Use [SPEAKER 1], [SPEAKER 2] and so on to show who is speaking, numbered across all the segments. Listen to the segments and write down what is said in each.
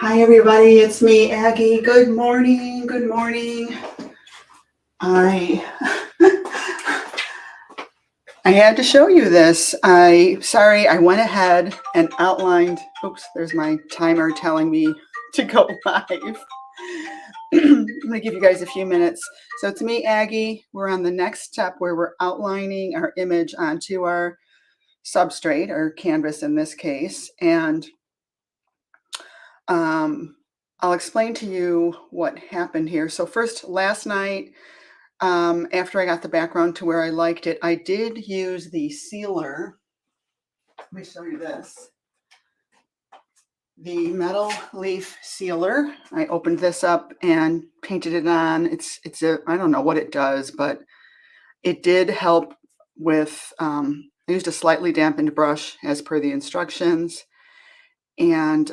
[SPEAKER 1] Hi, everybody. It's me, Aggie. Good morning. Good morning. I I had to show you this. Sorry, I went ahead and outlined. Oops, there's my timer telling me to go live. I'm going to give you guys a few minutes. So it's me, Aggie. We're on the next step where we're outlining our image onto our substrate or canvas in this case. And I'll explain to you what happened here. So first, last night, after I got the background to where I liked it, I did use the sealer. Let me show you this. The metal leaf sealer. I opened this up and painted it on. I don't know what it does, but it did help with, I used a slightly dampened brush as per the instructions, and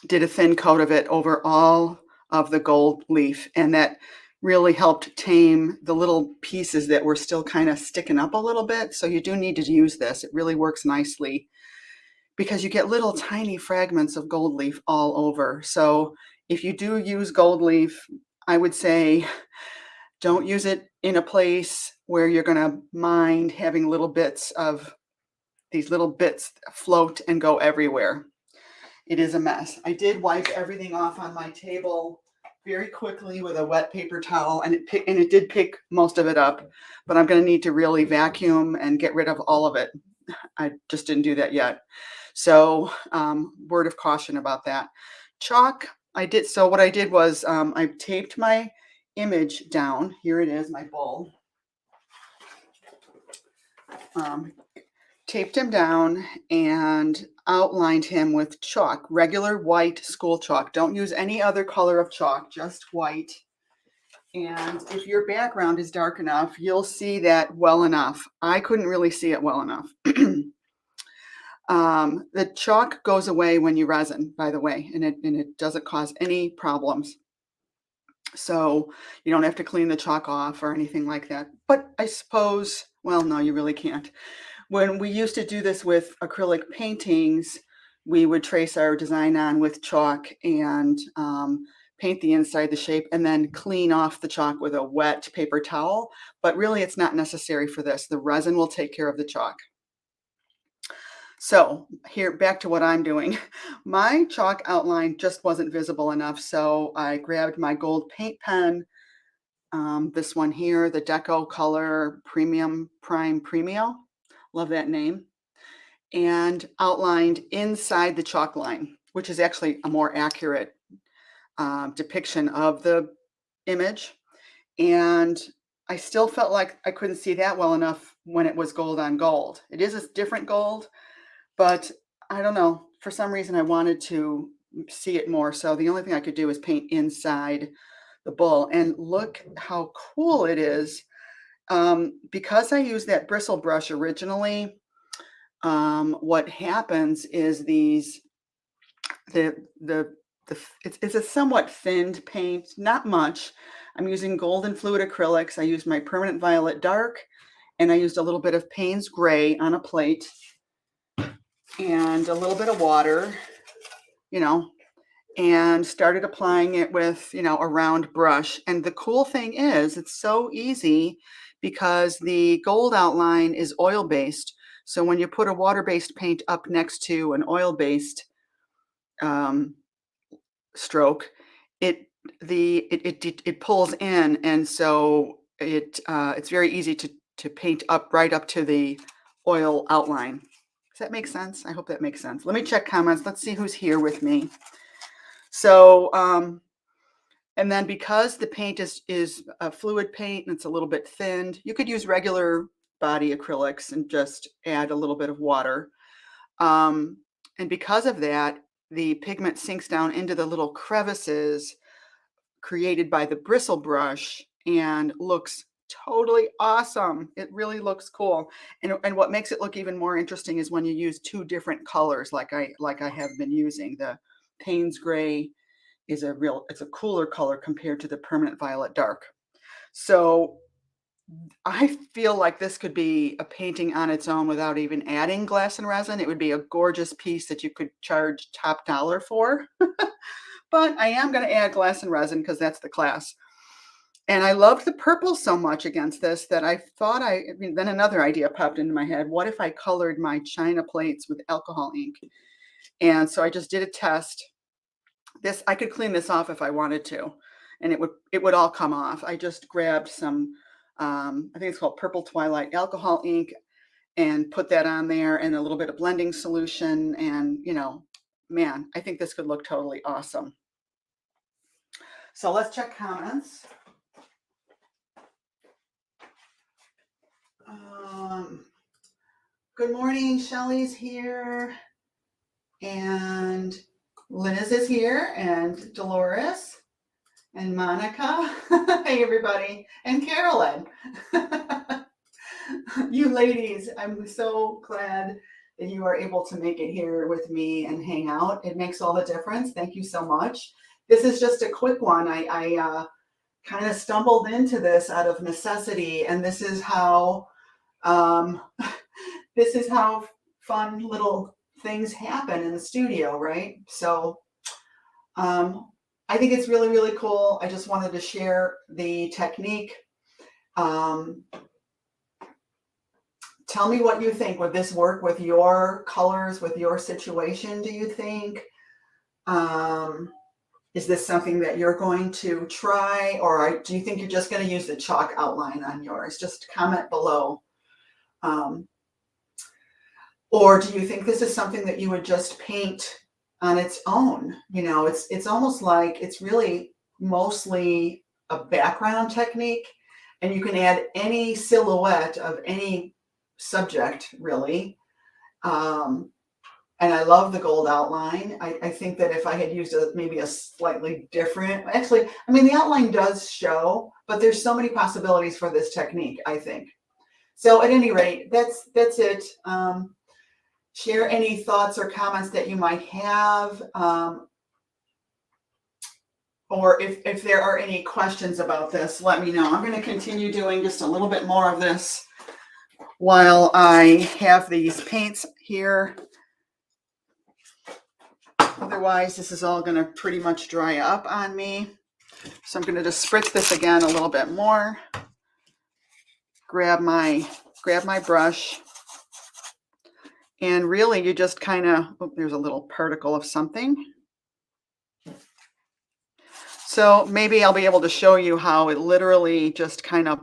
[SPEAKER 1] did a thin coat of it over all of the gold leaf, and that really helped tame the little pieces that were still kind of sticking up a little bit. So you do need to use this. It really works nicely because you get little tiny fragments of gold leaf all over. So if you do use gold leaf, I would say don't use it in a place where you're going to mind having little bits of these little bits float and go everywhere. It is a mess. I did wipe everything off on my table very quickly with a wet paper towel, and it did pick most of it up, but I'm going to need to really vacuum and get rid of all of it. I just didn't do that yet. So word of caution about that. Chalk, so what I did was I taped my image down. Here it is, my bowl. Taped him down and outlined him with chalk, regular white school chalk. Don't use any other color of chalk, just white. And if your background is dark enough, you'll see that well enough. I couldn't really see it well enough. The chalk goes away when you resin, by the way, and it doesn't cause any problems. So you don't have to clean the chalk off or anything like that. But I suppose, well, no, you really can't. When we used to do this with acrylic paintings, we would trace our design on with chalk and paint the inside the shape and then clean off the chalk with a wet paper towel. But really, it's not necessary for this. The resin will take care of the chalk. So here, back to what I'm doing. My chalk outline just wasn't visible enough, so I grabbed my gold paint pen, this one here, the Deco Color Premium Prime Premio. Love that name. And outlined inside the chalk line, which is actually a more accurate depiction of the image. And I still felt like I couldn't see that well enough when it was gold on gold. It is a different gold, but I don't know. For some reason, I wanted to see it more. So the only thing I could do is paint inside the bowl. And look how cool it is. Because I used that bristle brush originally, what happens is it's a somewhat thinned paint, not much. I'm using golden fluid acrylics. I used my permanent violet dark, and I used a little bit of Payne's gray on a plate and a little bit of water, and started applying it with, a round brush. And the cool thing is it's so easy because the gold outline is oil-based. So when you put a water-based paint up next to an oil-based stroke, it pulls in, and so it's very easy to paint up right up to the oil outline. Does that make sense? I hope that makes sense. Let me check comments. Let's see who's here with me. So, and then because the paint is a fluid paint and it's a little bit thinned, you could use regular body acrylics and just add a little bit of water. And because of that, the pigment sinks down into the little crevices created by the bristle brush and looks totally awesome. It really looks cool. And what makes it look even more interesting is when you use two different colors like I have been using. The Payne's gray it's a cooler color compared to the permanent violet dark. So I feel like this could be a painting on its own without even adding glass and resin. It would be a gorgeous piece that you could charge top dollar for. But I am gonna add glass and resin because that's the class. And I loved the purple so much against this that I thought I mean, then another idea popped into my head. What if I colored my china plates with alcohol ink? And so I just did a test. This I could clean this off if I wanted to, and it would all come off. I just grabbed some, I think it's called Purple Twilight alcohol ink and put that on there and a little bit of blending solution. And, man, I think this could look totally awesome. So let's check comments. Good morning, Shelly's here, and Liz is here, and Dolores, and Monica. Hey, everybody, and Carolyn. You ladies, I'm so glad that you are able to make it here with me and hang out. It makes all the difference. Thank you so much. This is just a quick one. I kind of stumbled into this out of necessity, and this is how this is how fun little things happen in the studio, right? So I think it's really, really cool. I just wanted to share the technique. Tell me what you think. Would this work with your colors, with your situation, do you think? Is this something that you're going to try, or do you think you're just going to use the chalk outline on yours? Just comment below. Or do you think this is something that you would just paint on its own? It's almost like it's really mostly a background technique, and you can add any silhouette of any subject, really. And I love the gold outline. I think that if I had used maybe a slightly different, actually, I mean, the outline does show, but there's so many possibilities for this technique, I think. So at any rate, that's it. Share any thoughts or comments that you might have, or if there are any questions about this, let me know. I'm going to continue doing just a little bit more of this while I have these paints here. Otherwise, this is all going to pretty much dry up on me. So I'm going to just spritz this again a little bit more. Grab my brush. And really, you just kind of, oh, there's a little particle of something. So maybe I'll be able to show you how it literally just kind of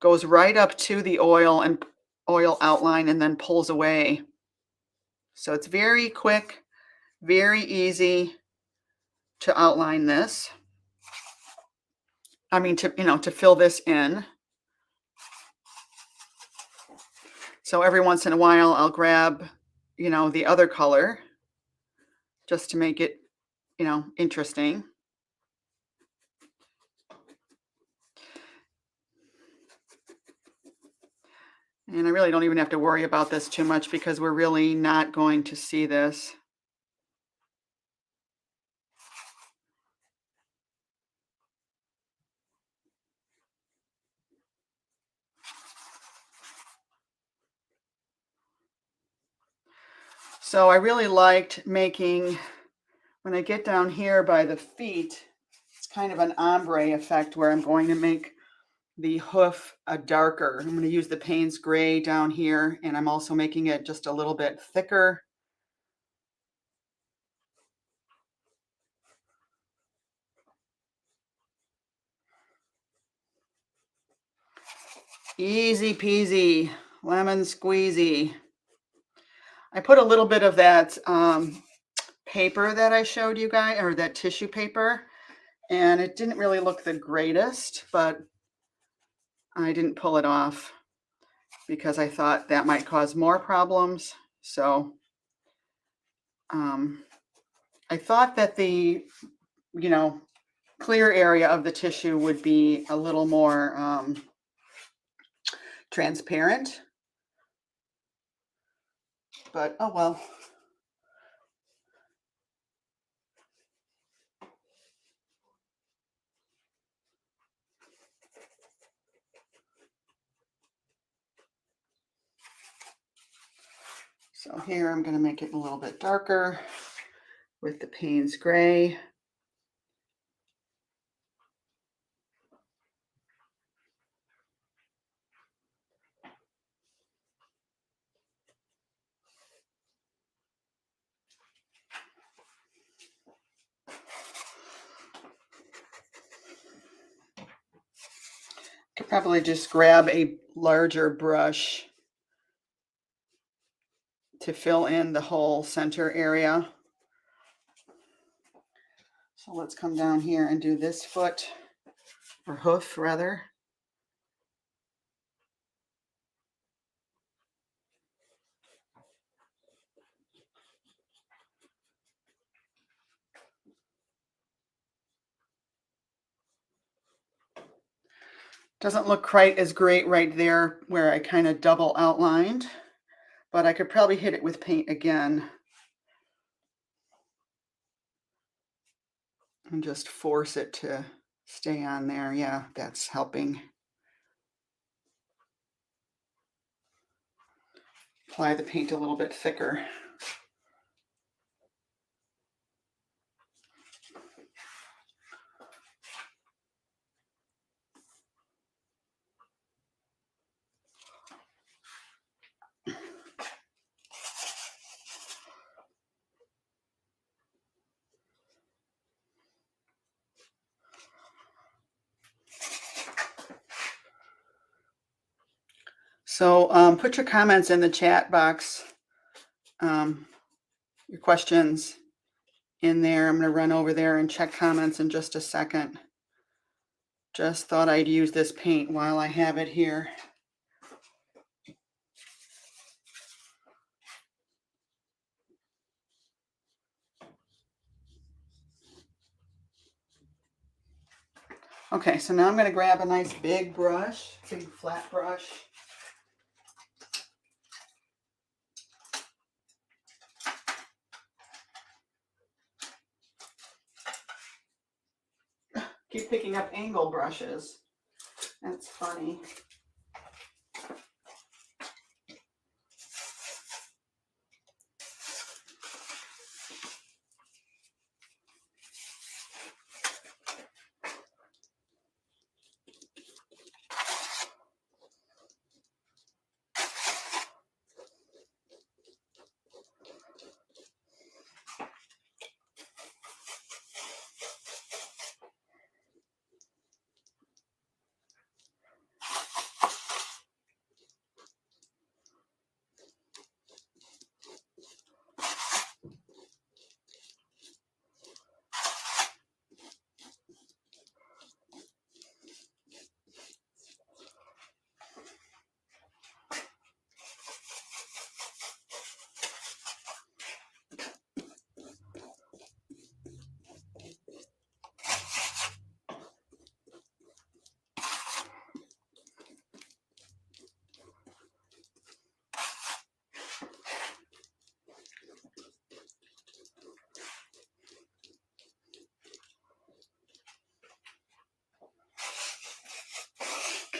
[SPEAKER 1] goes right up to the oil and oil outline and then pulls away. So it's very quick, very easy to outline this. I mean, to fill this in. So every once in a while, I'll grab, the other color just to make it, interesting. And I really don't even have to worry about this too much because we're really not going to see this. So I really liked making, when I get down here by the feet, it's kind of an ombre effect where I'm going to make the hoof darker. I'm going to use the Payne's Gray down here, and I'm also making it just a little bit thicker. Easy peasy, lemon squeezy. I put a little bit of that paper that I showed you guys, or that tissue paper, and it didn't really look the greatest, but I didn't pull it off because I thought that might cause more problems. So I thought that the, clear area of the tissue would be a little more transparent, but oh well. So here I'm going to make it a little bit darker with the Payne's Gray. Could probably just grab a larger brush to fill in the whole center area. So let's come down here and do this foot, or hoof rather. Doesn't look quite as great right there where I kind of double outlined, but I could probably hit it with paint again and just force it to stay on there. Yeah, that's helping. Apply the paint a little bit thicker. So put your comments in the chat box, your questions in there. I'm going to run over there and check comments in just a second. Just thought I'd use this paint while I have it here. Okay, so now I'm going to grab a nice big brush, big flat brush. Keep picking up angle brushes. That's funny.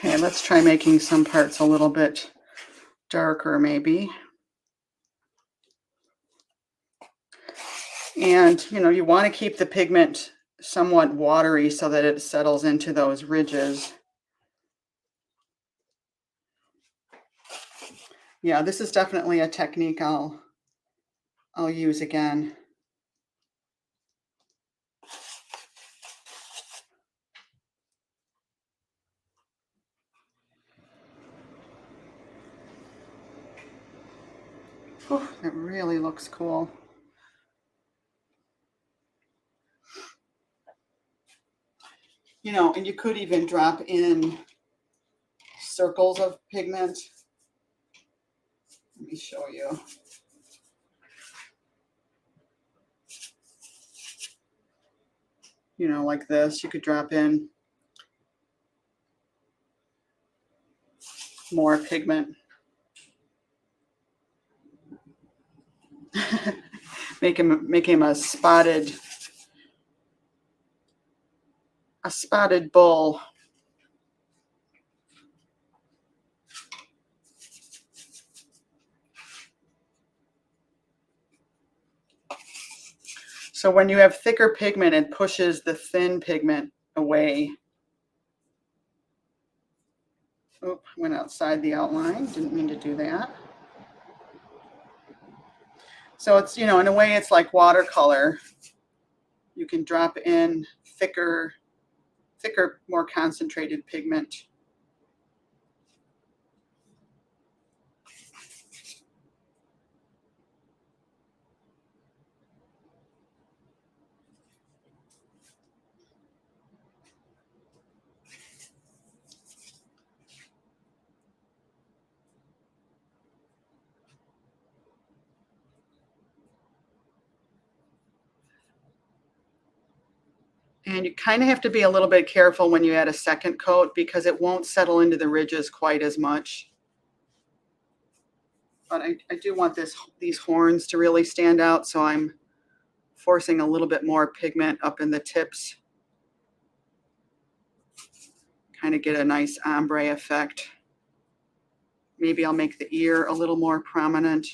[SPEAKER 1] Okay, let's try making some parts a little bit darker maybe. And, you want to keep the pigment somewhat watery so that it settles into those ridges. Yeah, this is definitely a technique I'll use again. Whew, it really looks cool. And you could even drop in circles of pigment. Let me show you. Like this, you could drop in more pigment. make him a spotted bull. So when you have thicker pigment, it pushes the thin pigment away. Oop, went outside the outline. Didn't mean to do that. So it's, you know, in a way it's like watercolor. You can drop in thicker, more concentrated pigment. And you kind of have to be a little bit careful when you add a second coat because it won't settle into the ridges quite as much. But I do want these horns to really stand out, so I'm forcing a little bit more pigment up in the tips. Kind of get a nice ombre effect. Maybe I'll make the ear a little more prominent.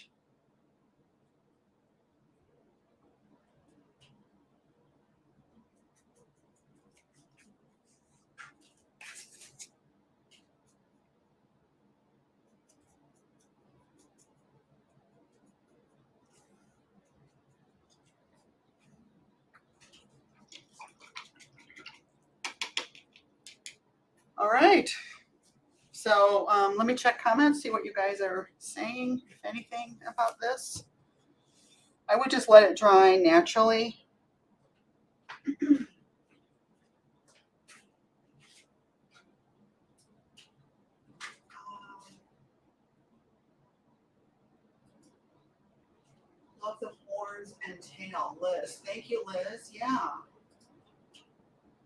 [SPEAKER 1] All right. So let me check comments, see what you guys are saying, if anything, about this. I would just let it dry naturally. Love the horns and tail, Liz. Thank you, Liz. Yeah.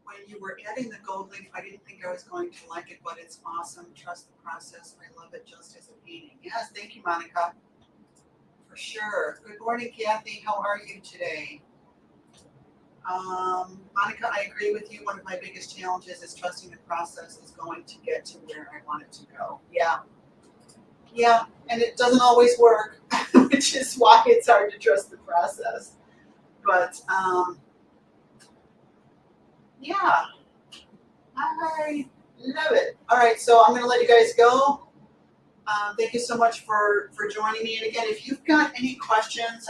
[SPEAKER 1] When you were adding the gold leaf, I didn't think I was going to like it, but it's awesome. Trust the process. I love it just as a painting. Yes, thank you, Monica. For sure. Good morning, Kathy. How are you today? Monica, I agree with you. One of my biggest challenges is trusting the process is going to get to where I want it to go. Yeah. Yeah, and it doesn't always work, which is why it's hard to trust the process. But yeah, I love it. All right, so I'm going to let you guys go. Thank you so much for joining me. And again, if you've got any questions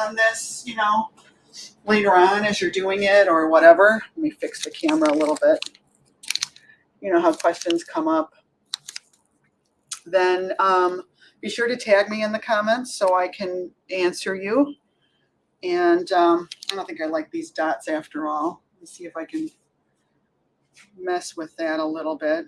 [SPEAKER 1] on this, you know, later on as you're doing it or whatever, let me fix the camera a little bit. You know how questions come up. Then be sure to tag me in the comments so I can answer you. And I don't think I like these dots after all. Let's see if I can mess with that a little bit.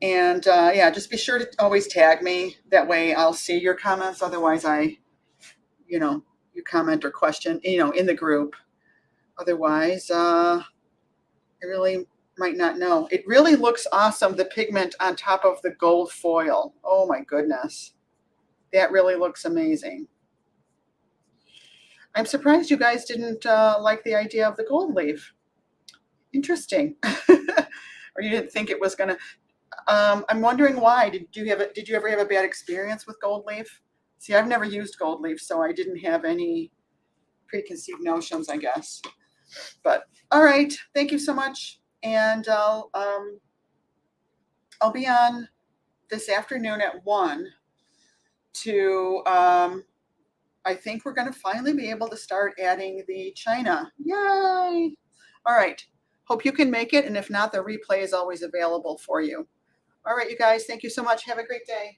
[SPEAKER 1] And yeah, just be sure to always tag me. That way I'll see your comments. Otherwise you know, you comment or question, you know, in the group. Otherwise, I really might not know. It really looks awesome, the pigment on top of the gold foil. Oh my goodness. That really looks amazing. I'm surprised you guys didn't like the idea of the gold leaf. Interesting. Or you didn't think it was going to. I'm wondering why. Did you ever have a bad experience with gold leaf? See, I've never used gold leaf, so I didn't have any preconceived notions, I guess. But all right, thank you so much. And I'll be on this afternoon at 1 to I think we're going to finally be able to start adding the china. Yay! All right. Hope you can make it. And if not, the replay is always available for you. All right, you guys. Thank you so much. Have a great day.